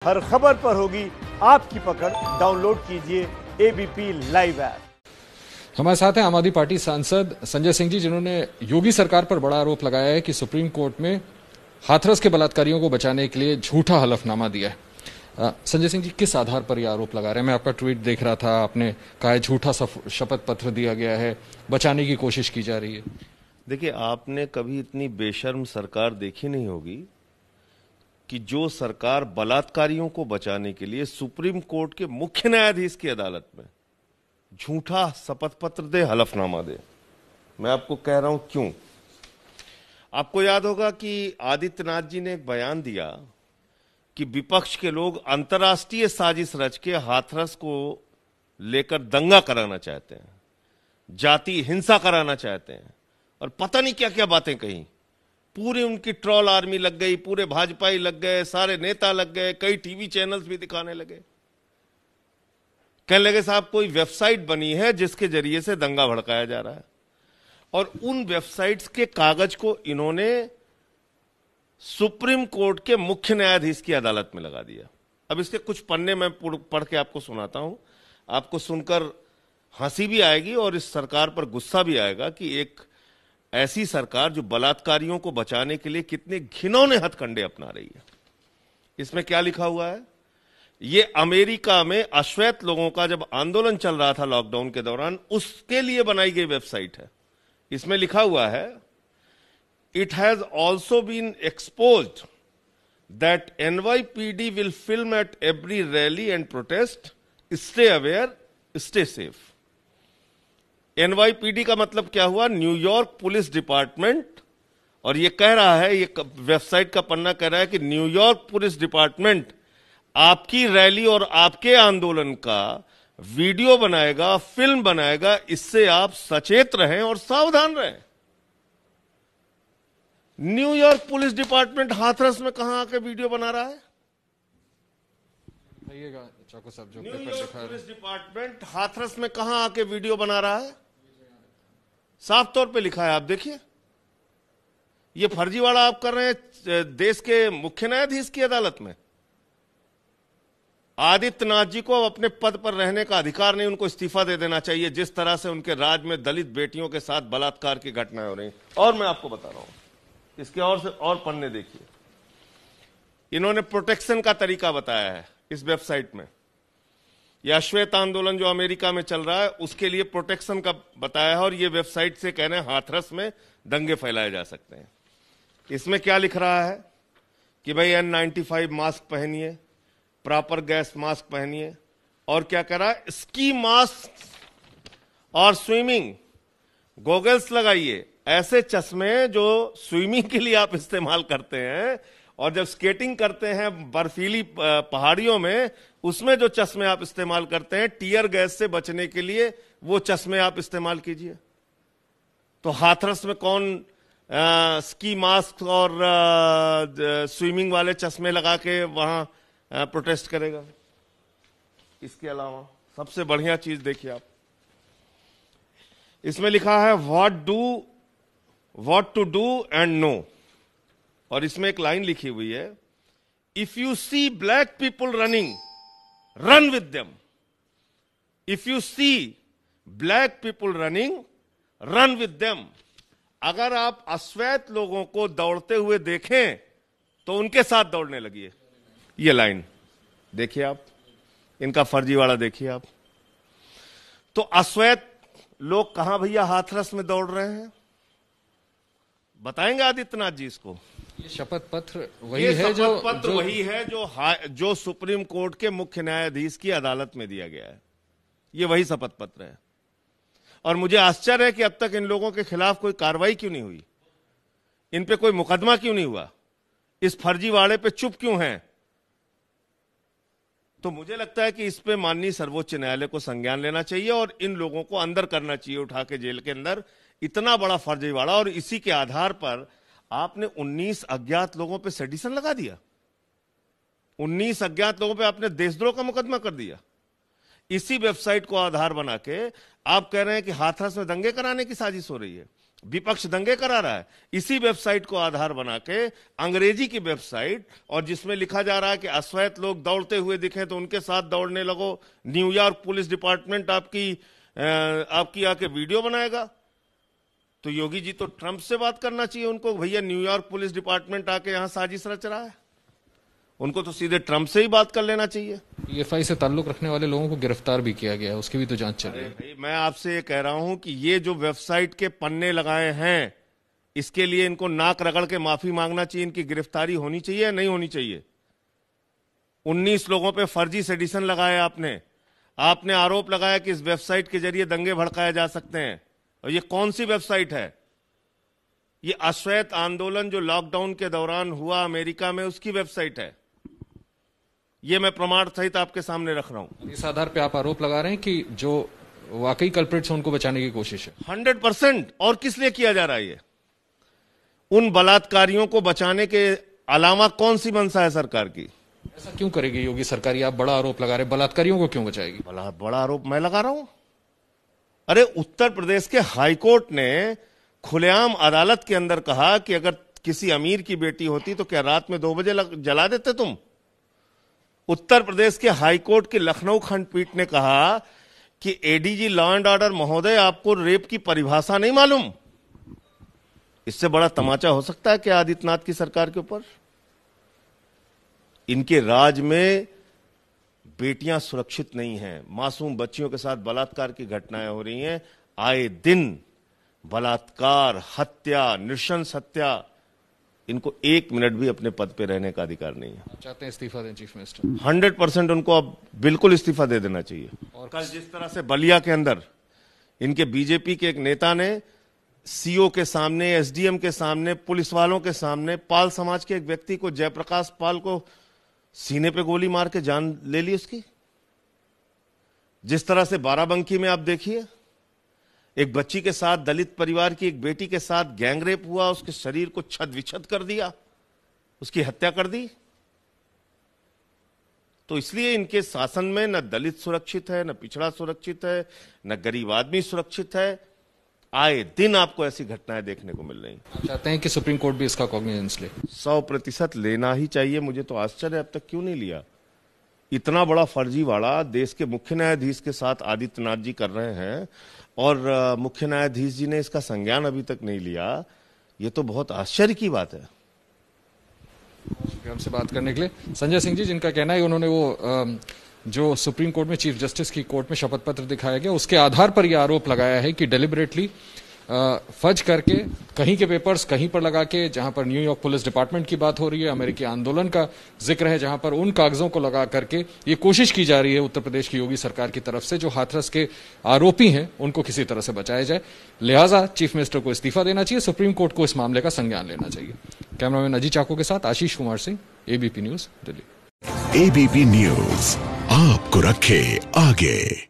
हर खबर पर होगी आपकी पकड़। डाउनलोड कीजिए एबीपी लाइव ऐप। हमारे साथ हैं आम आदमी पार्टी सांसद संजय सिंह जी, जिन्होंने योगी सरकार पर बड़ा आरोप लगाया है कि सुप्रीम कोर्ट में हाथरस के बलात्कारियों को बचाने के लिए झूठा हलफनामा दिया है। संजय सिंह जी, किस आधार पर यह आरोप लगा रहे हैं? मैं आपका ट्वीट देख रहा था, आपने कहा है झूठा शपथ पत्र दिया गया है, बचाने की कोशिश की जा रही है। देखिए, आपने कभी इतनी बेशर्म सरकार देखी नहीं होगी कि जो सरकार बलात्कारियों को बचाने के लिए सुप्रीम कोर्ट के मुख्य न्यायाधीश की अदालत में झूठा शपथ पत्र दे, हलफनामा दे। मैं आपको कह रहा हूं क्यों। आपको याद होगा कि आदित्यनाथ जी ने एक बयान दिया कि विपक्ष के लोग अंतर्राष्ट्रीय साजिश रच के हाथरस को लेकर दंगा कराना चाहते हैं, जाति हिंसा कराना चाहते हैं, और पता नहीं क्या क्या बातें कही। पूरी उनकी ट्रोल आर्मी लग गई, पूरे भाजपाई लग गए, सारे नेता लग गए, कई टीवी चैनल्स भी दिखाने लगे। कहने लगे साहब कोई वेबसाइट बनी है जिसके जरिए से दंगा भड़काया जा रहा है, और उन वेबसाइट्स के कागज को इन्होंने सुप्रीम कोर्ट के मुख्य न्यायाधीश की अदालत में लगा दिया। अब इसके कुछ पन्ने मैं पढ़ के आपको सुनाता हूं। आपको सुनकर हंसी भी आएगी और इस सरकार पर गुस्सा भी आएगा कि एक ऐसी सरकार जो बलात्कारियों को बचाने के लिए कितने घिनौने हथकंडे अपना रही है। इसमें क्या लिखा हुआ है? ये अमेरिका में अश्वेत लोगों का जब आंदोलन चल रहा था लॉकडाउन के दौरान, उसके लिए बनाई गई वेबसाइट है। इसमें लिखा हुआ है, it has also been exposed that NYPD will film at every rally and protest, stay aware, stay safe. NYPD का मतलब क्या हुआ? New York police department. और ये कह रहा है, ये वेबसाइट का पन्ना कह रहा है कि न्यूयॉर्क पुलिस डिपार्टमेंट आपकी रैली और आपके आंदोलन का वीडियो बनाएगा, फिल्म बनाएगा, इससे आप सचेत रहें और सावधान रहें। न्यूयॉर्क पुलिस डिपार्टमेंट हाथरस में कहां आके वीडियो बना रहा है? न्यूयॉर्क पुलिस डिपार्टमेंट हाथरस में कहां आके वीडियो बना रहा है? साफ तौर पे लिखा है, आप देखिए। ये फर्जीवाड़ा आप कर रहे हैं देश के मुख्य न्यायाधीश की अदालत में। आदित्यनाथ जी को अपने पद पर रहने का अधिकार नहीं, उनको इस्तीफा दे देना चाहिए, जिस तरह से उनके राज्य में दलित बेटियों के साथ बलात्कार की घटनाएं हो रही। और मैं आपको बता रहा हूं, इसके और पन्ने देखिए। इन्होंने प्रोटेक्शन का तरीका बताया है इस वेबसाइट में। यह अश्वेत आंदोलन जो अमेरिका में चल रहा है उसके लिए प्रोटेक्शन का बताया है, और यह वेबसाइट से कह रहे हैं हाथरस में दंगे फैलाए जा सकते हैं। इसमें क्या लिख रहा है कि भाई N95 मास्क पहनिए, प्रॉपर गैस मास्क पहनिए, और क्या कह रहा है, स्की मास्क और स्विमिंग गॉगल्स लगाइए, ऐसे चश्मे जो स्विमिंग के लिए आप इस्तेमाल करते हैं और जब स्केटिंग करते हैं बर्फीली पहाड़ियों में, उसमें जो चश्मे आप इस्तेमाल करते हैं टीयर गैस से बचने के लिए, वो चश्मे आप इस्तेमाल कीजिए। तो हाथरस में कौन स्की मास्क और स्विमिंग वाले चश्मे लगा के वहां प्रोटेस्ट करेगा? इसके अलावा सबसे बढ़िया चीज देखिए आप, इसमें लिखा है what to do and know, और इसमें एक लाइन लिखी हुई है, if you see black people running, run with them. If you see black people running, run with them. अगर आप अश्वेत लोगों को दौड़ते हुए देखें तो उनके साथ दौड़ने लगिए। ये लाइन देखिए आप, इनका फर्जीवाड़ा देखिए आप। तो अश्वेत लोग कहां भैया हाथरस में दौड़ रहे हैं? बताएंगे आदित्यनाथ जी इसको? ये शपथ पत्र वही है जो सुप्रीम कोर्ट के मुख्य न्यायाधीश की अदालत में दिया गया है। ये वही शपथ पत्र है। और मुझे आश्चर्य है कि अब तक इन लोगों के खिलाफ कोई कार्रवाई क्यों नहीं हुई, इन पे कोई मुकदमा क्यों नहीं हुआ, इस फर्जीवाड़े पे चुप क्यों हैं? तो मुझे लगता है कि इस पे माननीय सर्वोच्च न्यायालय को संज्ञान लेना चाहिए और इन लोगों को अंदर करना चाहिए, उठा के जेल के अंदर। इतना बड़ा फर्जीवाड़ा, और इसी के आधार पर आपने 19 अज्ञात लोगों पे सेडिशन लगा दिया। 19 अज्ञात लोगों पे आपने देशद्रोह का मुकदमा कर दिया। इसी वेबसाइट को आधार बना के आप कह रहे हैं कि हाथरस में दंगे कराने की साजिश हो रही है। विपक्ष दंगे करा रहा है। इसी वेबसाइट को आधार बना के, अंग्रेजी की वेबसाइट, और जिसमें लिखा जा रहा है कि अश्वेत लोग दौड़ते हुए दिखे तो उनके साथ दौड़ने लगो। न्यूयॉर्क पुलिस डिपार्टमेंट आपकी आके वीडियो बनाएगा। तो योगी जी तो ट्रंप से बात करना चाहिए उनको, भैया न्यूयॉर्क पुलिस डिपार्टमेंट आके यहां साजिश रच रहा है। उनको तो सीधे ट्रंप से ही बात कर लेना चाहिए। पीएफआई से ताल्लुक रखने वाले लोगों को गिरफ्तार भी किया गया है, उसकी भी तो जांच चल रही है। भाई मैं आपसे ये कह रहा हूं कि ये जो वेबसाइट के पन्ने लगाए हैं, इसके लिए इनको नाक रगड़ के माफी मांगना चाहिए। इनकी गिरफ्तारी होनी चाहिए या नहीं होनी चाहिए? 19 लोगों पे फर्जी सेडिशन लगाया आपने आरोप लगाया कि इस वेबसाइट के जरिए दंगे भड़काए जा सकते हैं। और ये कौन सी वेबसाइट है? ये अश्वेत आंदोलन जो लॉकडाउन के दौरान हुआ अमेरिका में, उसकी वेबसाइट है। ये मैं प्रमाण सहित आपके सामने रख रहा हूं। इस आधार पे आप आरोप लगा रहे हैं कि जो वाकई कल्प्रिट्स हैं उनको बचाने की कोशिश है। 100%। और किस लिए किया जा रहा है ये? उन बलात्कारियों को बचाने के अलावा कौन सी मंशा है सरकार की? ऐसा क्यों करेगी योगी सरकार? आप बड़ा आरोप लगा रहे हैं, बलात्कारियों को क्यों बचाएगी? बड़ा आरोप मैं लगा रहा हूं? अरे उत्तर प्रदेश के हाईकोर्ट ने खुलेआम अदालत के अंदर कहा कि अगर किसी अमीर की बेटी होती तो क्या रात में 2 बजे जला देते तुम? उत्तर प्रदेश के हाईकोर्ट की लखनऊ खंडपीठ ने कहा कि एडीजी लॉ एंड ऑर्डर महोदय, आपको रेप की परिभाषा नहीं मालूम। इससे बड़ा तमाचा हो सकता है क्या आदित्यनाथ की सरकार के ऊपर? इनके राज में बेटियां सुरक्षित नहीं हैं। मासूम बच्चियों के साथ बलात्कार की घटनाएं हो रही हैं। आए दिन बलात्कार, हत्या, नृशंस हत्या। इनको 1 मिनट भी अपने पद पे रहने का अधिकार नहीं है। आप चाहते हैं इस्तीफा दें चीफ मिनिस्टर? 100% उनको अब बिल्कुल इस्तीफा दे देना चाहिए। और कल जिस तरह से बलिया के अंदर इनके बीजेपी के एक नेता ने सीओ के सामने, एसडीएम के सामने, पुलिस वालों के सामने, पाल समाज के एक व्यक्ति को, जयप्रकाश पाल को, सीने पे गोली मार के जान ले ली उसकी। जिस तरह से बाराबंकी में आप देखिए, एक बच्ची के साथ, दलित परिवार की एक बेटी के साथ गैंगरेप हुआ, उसके शरीर को छद विछद कर दिया, उसकी हत्या कर दी। तो इसलिए इनके शासन में न दलित सुरक्षित है, न पिछड़ा सुरक्षित है, न गरीब आदमी सुरक्षित है। आए दिन आपको ऐसी घटनाएं देखने को मिल रही। आप चाहते हैं कि सुप्रीम कोर्ट भी इसका कॉग्निजेंस ले? 100% लेना ही चाहिए। मुझे तो आश्चर्य अब तक क्यों नहीं लिया। इतना बड़ा फर्जीवाड़ा देश के मुख्य न्यायाधीश के साथ आदित्यनाथ जी कर रहे हैं और मुख्य न्यायाधीश जी ने इसका संज्ञान अभी तक नहीं लिया। ये तो बहुत आश्चर्य की बात है। हमसे बात करने के लिए संजय सिंह जी, जिनका कहना है उन्होंने वो जो सुप्रीम कोर्ट में चीफ जस्टिस की कोर्ट में शपथ पत्र दिखाया गया, उसके आधार पर यह आरोप लगाया है कि डेलिबरेटली फर्ज करके कहीं के पेपर्स कहीं पर लगा के, जहां पर न्यूयॉर्क पुलिस डिपार्टमेंट की बात हो रही है, अमेरिकी आंदोलन का जिक्र है, जहां पर उन कागजों को लगा करके ये कोशिश की जा रही है उत्तर प्रदेश की योगी सरकार की तरफ से, जो हाथरस के आरोपी हैं उनको किसी तरह से बचाया जाए। लिहाजा चीफ मिनिस्टर को इस्तीफा देना चाहिए, सुप्रीम कोर्ट को इस मामले का संज्ञान लेना चाहिए। कैमरामैन अजीत चाको के साथ Ashish Kumar Singh, ABP news, Delhi. ABP news आपको रखे आगे।